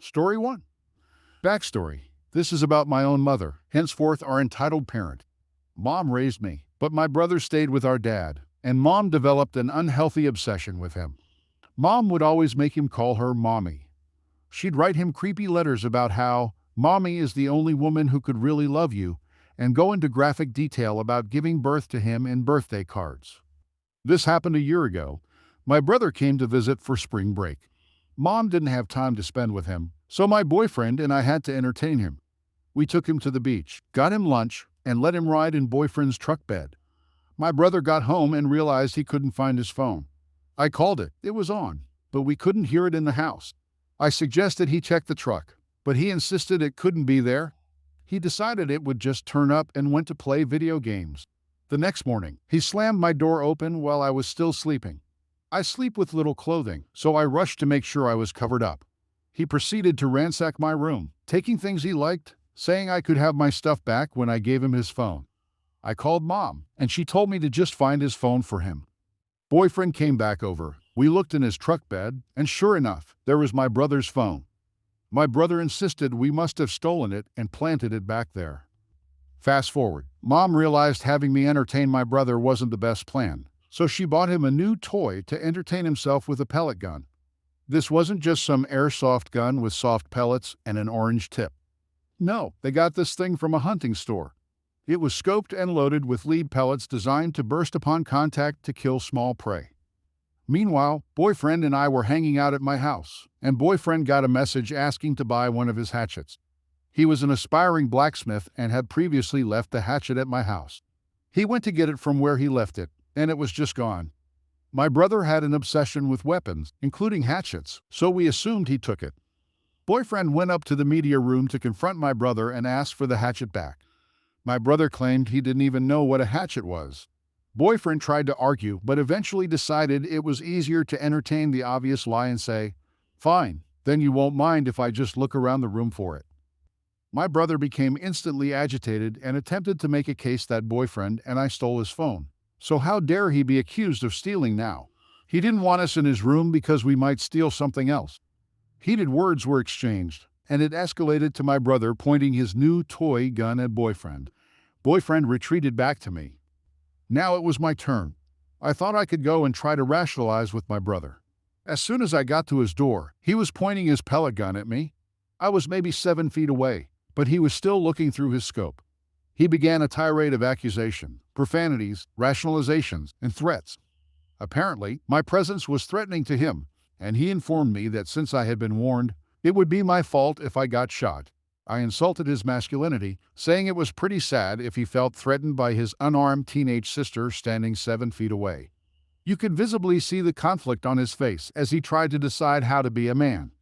Story 1. Backstory. This is about my own mother, henceforth our entitled parent. Mom raised me, but my brother stayed with our dad, and Mom developed an unhealthy obsession with him. Mom would always make him call her Mommy. She'd write him creepy letters about how Mommy is the only woman who could really love you, and go into graphic detail about giving birth to him in birthday cards. This happened a year ago. My brother came to visit for spring break. Mom didn't have time to spend with him, so my boyfriend and I had to entertain him. We took him to the beach, got him lunch, and let him ride in boyfriend's truck bed. My brother got home and realized he couldn't find his phone. I called it. It was on, but we couldn't hear it in the house. I suggested he check the truck, but he insisted it couldn't be there. He decided it would just turn up and went to play video games. The next morning, he slammed my door open while I was still sleeping. I sleep with little clothing, so I rushed to make sure I was covered up. He proceeded to ransack my room, taking things he liked, saying I could have my stuff back when I gave him his phone. I called Mom, and she told me to just find his phone for him. Boyfriend came back over. We looked in his truck bed, and sure enough, there was my brother's phone. My brother insisted we must have stolen it and planted it back there. Fast forward, Mom realized having me entertain my brother wasn't the best plan, so she bought him a new toy to entertain himself with, a pellet gun. This wasn't just some airsoft gun with soft pellets and an orange tip. No, they got this thing from a hunting store. It was scoped and loaded with lead pellets designed to burst upon contact to kill small prey. Meanwhile, boyfriend and I were hanging out at my house, and boyfriend got a message asking to buy one of his hatchets. He was an aspiring blacksmith and had previously left the hatchet at my house. He went to get it from where he left it, and it was just gone. My brother had an obsession with weapons, including hatchets, so we assumed he took it. Boyfriend went up to the media room to confront my brother and ask for the hatchet back. My brother claimed he didn't even know what a hatchet was. Boyfriend tried to argue, but eventually decided it was easier to entertain the obvious lie and say, "Fine, then you won't mind if I just look around the room for it." My brother became instantly agitated and attempted to make a case that boyfriend and I stole his phone. So how dare he be accused of stealing now? He didn't want us in his room because we might steal something else. Heated words were exchanged, and it escalated to my brother pointing his new toy gun at boyfriend. Boyfriend retreated back to me. Now it was my turn. I thought I could go and try to rationalize with my brother. As soon as I got to his door, he was pointing his pellet gun at me. I was maybe 7 feet away, but he was still looking through his scope. He began a tirade of accusation, profanities, rationalizations, and threats. Apparently, my presence was threatening to him, and he informed me that since I had been warned, it would be my fault if I got shot. I insulted his masculinity, saying it was pretty sad if he felt threatened by his unarmed teenage sister standing 7 feet away. You could visibly see the conflict on his face as he tried to decide how to be a man.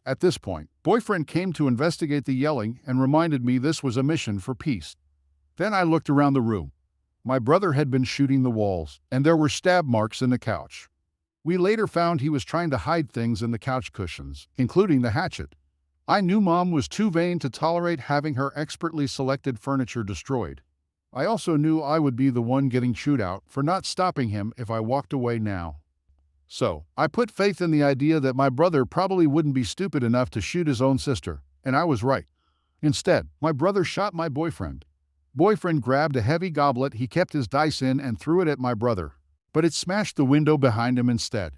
At this point, boyfriend came to investigate the yelling and reminded me this was a mission for peace. Then I looked around the room. My brother had been shooting the walls, and there were stab marks in the couch. We later found he was trying to hide things in the couch cushions, including the hatchet. I knew Mom was too vain to tolerate having her expertly selected furniture destroyed. I also knew I would be the one getting chewed out for not stopping him if I walked away now. So, I put faith in the idea that my brother probably wouldn't be stupid enough to shoot his own sister, and I was right. Instead, my brother shot my boyfriend. Boyfriend grabbed a heavy goblet he kept his dice in and threw it at my brother, but it smashed the window behind him instead.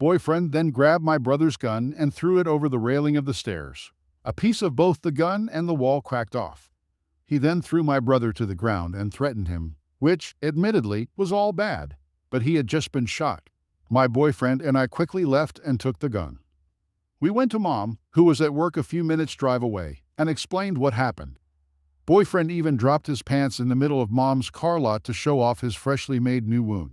Boyfriend then grabbed my brother's gun and threw it over the railing of the stairs. A piece of both the gun and the wall cracked off. He then threw my brother to the ground and threatened him, which, admittedly, was all bad, but he had just been shot. My boyfriend and I quickly left and took the gun. We went to Mom, who was at work a few minutes' drive away, and explained what happened. Boyfriend even dropped his pants in the middle of Mom's car lot to show off his freshly made new wound.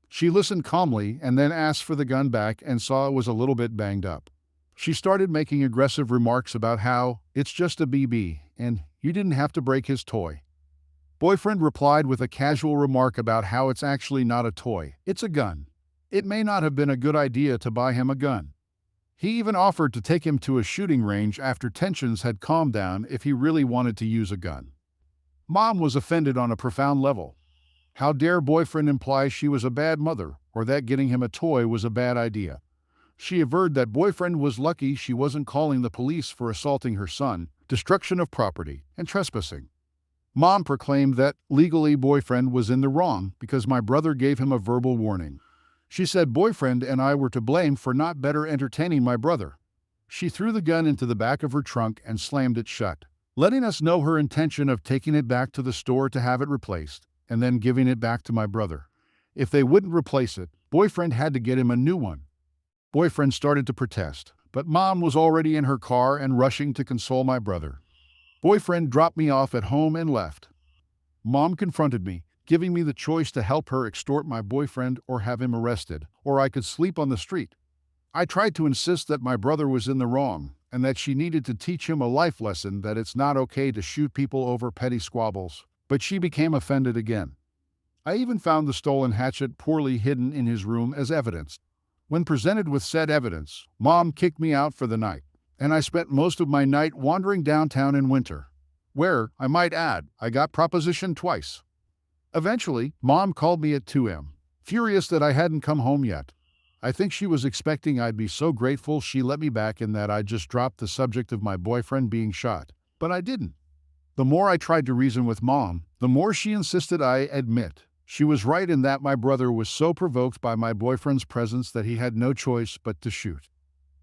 She listened calmly and then asked for the gun back and saw it was a little bit banged up. She started making aggressive remarks about how it's just a BB and you didn't have to break his toy. Boyfriend replied with a casual remark about how it's actually not a toy, it's a gun. It may not have been a good idea to buy him a gun. He even offered to take him to a shooting range after tensions had calmed down if he really wanted to use a gun. Mom was offended on a profound level. How dare boyfriend imply she was a bad mother or that getting him a toy was a bad idea? She averred that boyfriend was lucky she wasn't calling the police for assaulting her son, destruction of property, and trespassing. Mom proclaimed that legally boyfriend was in the wrong because my brother gave him a verbal warning. She said boyfriend and I were to blame for not better entertaining my brother. She threw the gun into the back of her trunk and slammed it shut, letting us know her intention of taking it back to the store to have it replaced, and then giving it back to my brother. If they wouldn't replace it, boyfriend had to get him a new one. Boyfriend started to protest, but Mom was already in her car and rushing to console my brother. Boyfriend dropped me off at home and left. Mom confronted me, giving me the choice to help her extort my boyfriend or have him arrested, or I could sleep on the street. I tried to insist that my brother was in the wrong, and that she needed to teach him a life lesson that it's not okay to shoot people over petty squabbles, but she became offended again. I even found the stolen hatchet poorly hidden in his room as evidence. When presented with said evidence, Mom kicked me out for the night, and I spent most of my night wandering downtown in winter, where, I might add, I got propositioned twice. Eventually, Mom called me at 2 a.m., furious that I hadn't come home yet. I think she was expecting I'd be so grateful she let me back and that I'd just dropped the subject of my boyfriend being shot, but I didn't. The more I tried to reason with Mom, the more she insisted I admit she was right in that my brother was so provoked by my boyfriend's presence that he had no choice but to shoot.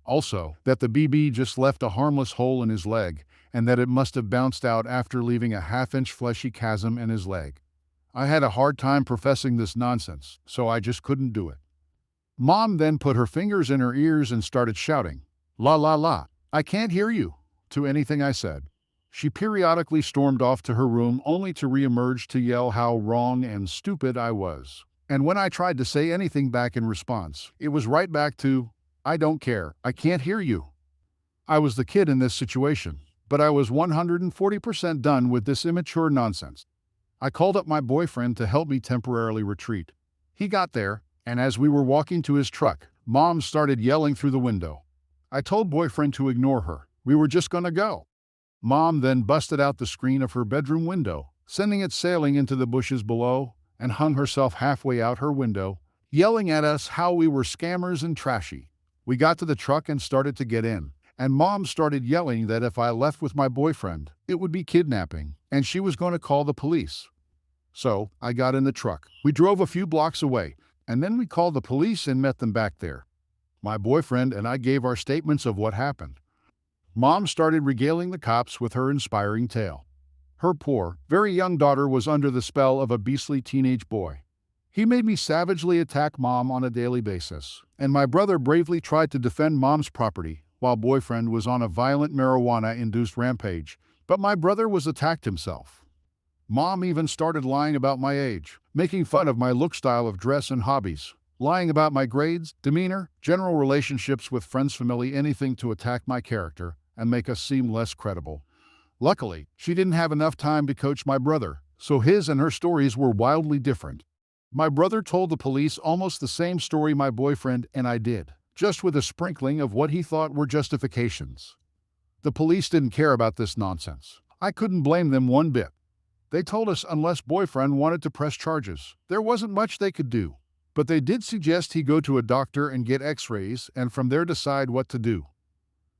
Also, that the BB just left a harmless hole in his leg, and that it must have bounced out after leaving a half-inch fleshy chasm in his leg. I had a hard time professing this nonsense, so I just couldn't do it. Mom then put her fingers in her ears and started shouting, "La la la, I can't hear you," to anything I said. She periodically stormed off to her room only to reemerge to yell how wrong and stupid I was. And when I tried to say anything back in response, it was right back to, "I don't care, I can't hear you." I was the kid in this situation, but I was 140% done with this immature nonsense. I called up my boyfriend to help me temporarily retreat. He got there, and as we were walking to his truck, Mom started yelling through the window. I told boyfriend to ignore her. We were just gonna go. Mom then busted out the screen of her bedroom window, sending it sailing into the bushes below, and hung herself halfway out her window, yelling at us how we were scammers and trashy. We got to the truck and started to get in, and Mom started yelling that if I left with my boyfriend, it would be kidnapping, and she was going to call the police. So, I got in the truck. We drove a few blocks away, and then we called the police and met them back there. My boyfriend and I gave our statements of what happened. Mom started regaling the cops with her inspiring tale. Her poor, very young daughter was under the spell of a beastly teenage boy. He made me savagely attack Mom on a daily basis, and my brother bravely tried to defend Mom's property while boyfriend was on a violent marijuana-induced rampage, but my brother was attacked himself. Mom even started lying about my age, making fun of my look, style of dress, and hobbies, lying about my grades, demeanor, general relationships with friends, family, anything to attack my character and make us seem less credible. Luckily, she didn't have enough time to coach my brother, so his and her stories were wildly different. My brother told the police almost the same story my boyfriend and I did, just with a sprinkling of what he thought were justifications. The police didn't care about this nonsense. I couldn't blame them one bit. They told us unless boyfriend wanted to press charges, there wasn't much they could do. But they did suggest he go to a doctor and get x-rays and from there decide what to do.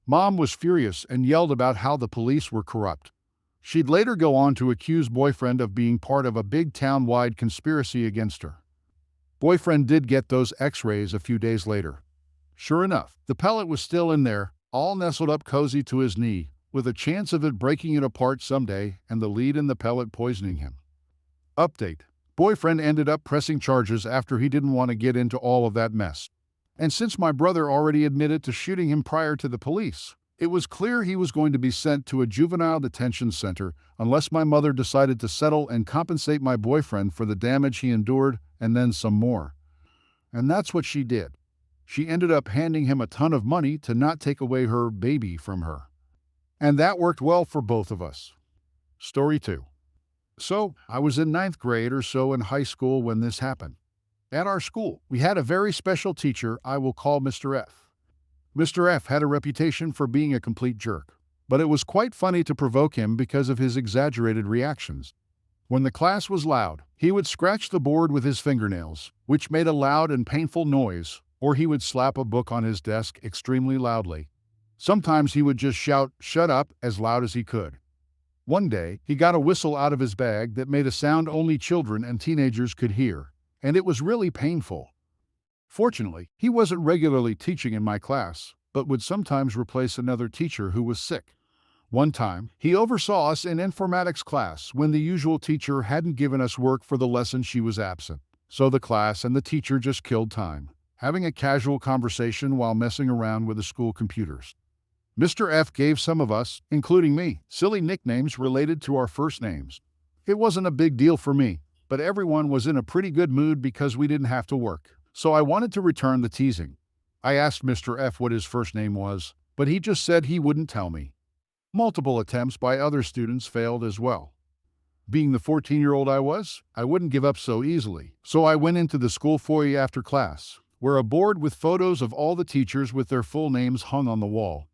Mom was furious and yelled about how the police were corrupt. She'd later go on to accuse boyfriend of being part of a big town-wide conspiracy against her. Boyfriend did get those x-rays a few days later. Sure enough, the pellet was still in there, all nestled up cozy to his knee, with a chance of it breaking it apart someday and the lead in the pellet poisoning him. Update. Boyfriend ended up pressing charges after he didn't want to get into all of that mess. And since my brother already admitted to shooting him prior to the police, it was clear he was going to be sent to a juvenile detention center unless my mother decided to settle and compensate my boyfriend for the damage he endured and then some more. And that's what she did. She ended up handing him a ton of money to not take away her baby from her. And that worked well for both of us. Story 2. So, I was in 9th grade or so in high school when this happened. At our school, we had a very special teacher I will call Mr. F. Mr. F had a reputation for being a complete jerk, but it was quite funny to provoke him because of his exaggerated reactions. When the class was loud, he would scratch the board with his fingernails, which made a loud and painful noise, or he would slap a book on his desk extremely loudly. Sometimes he would just shout, "Shut up," as loud as he could. One day, he got a whistle out of his bag that made a sound only children and teenagers could hear, and it was really painful. Fortunately, he wasn't regularly teaching in my class, but would sometimes replace another teacher who was sick. One time, he oversaw us in informatics class when the usual teacher hadn't given us work for the lesson she was absent. So the class and the teacher just killed time, having a casual conversation while messing around with the school computers. Mr. F gave some of us, including me, silly nicknames related to our first names. It wasn't a big deal for me, but everyone was in a pretty good mood because we didn't have to work. So I wanted to return the teasing. I asked Mr. F what his first name was, but he just said he wouldn't tell me. Multiple attempts by other students failed as well. Being the 14-year-old I was, I wouldn't give up so easily. So I went into the school foyer after class, where a board with photos of all the teachers with their full names hung on the wall.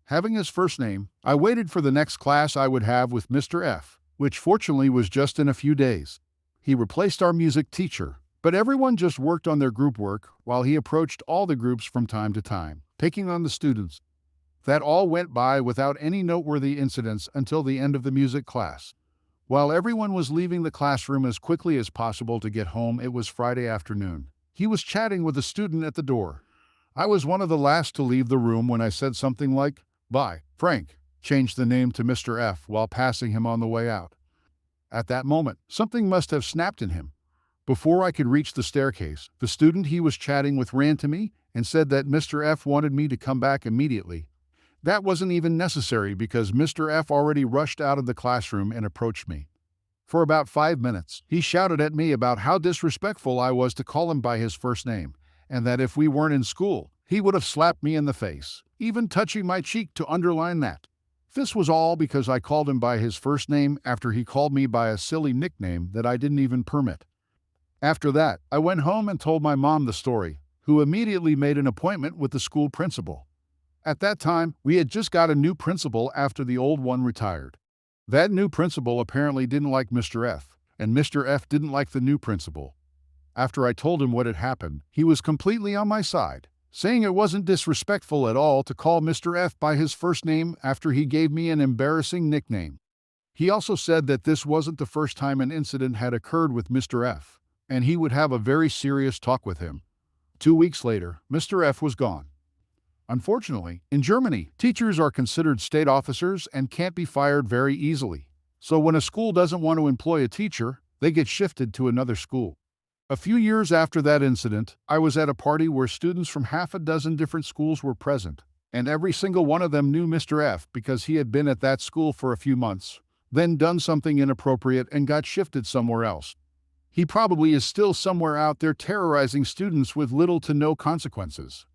Having his first name, I waited for the next class I would have with Mr. F, which fortunately was just in a few days. He replaced our music teacher, but everyone just worked on their group work while he approached all the groups from time to time, picking on the students. That all went by without any noteworthy incidents until the end of the music class. While everyone was leaving the classroom as quickly as possible to get home, it was Friday afternoon. He was chatting with a student at the door. I was one of the last to leave the room when I said something like, "Bye, Frank," changed the name to Mr. F while passing him on the way out. At that moment, something must have snapped in him. Before I could reach the staircase, the student he was chatting with ran to me and said that Mr. F wanted me to come back immediately. That wasn't even necessary because Mr. F already rushed out of the classroom and approached me. For about 5 minutes, he shouted at me about how disrespectful I was to call him by his first name, and that if we weren't in school, he would have slapped me in the face, even touching my cheek to underline that. This was all because I called him by his first name after he called me by a silly nickname that I didn't even permit. After that, I went home and told my mom the story, who immediately made an appointment with the school principal. At that time, we had just got a new principal after the old one retired. That new principal apparently didn't like Mr. F, and Mr. F didn't like the new principal. After I told him what had happened, he was completely on my side, saying it wasn't disrespectful at all to call Mr. F by his first name after he gave me an embarrassing nickname. He also said that this wasn't the first time an incident had occurred with Mr. F, and he would have a very serious talk with him. 2 weeks later, Mr. F was gone. Unfortunately, in Germany, teachers are considered state officers and can't be fired very easily. So when a school doesn't want to employ a teacher, they get shifted to another school. A few years after that incident, I was at a party where students from half a dozen different schools were present, and every single one of them knew Mr. F because he had been at that school for a few months, then done something inappropriate and got shifted somewhere else. He probably is still somewhere out there terrorizing students with little to no consequences.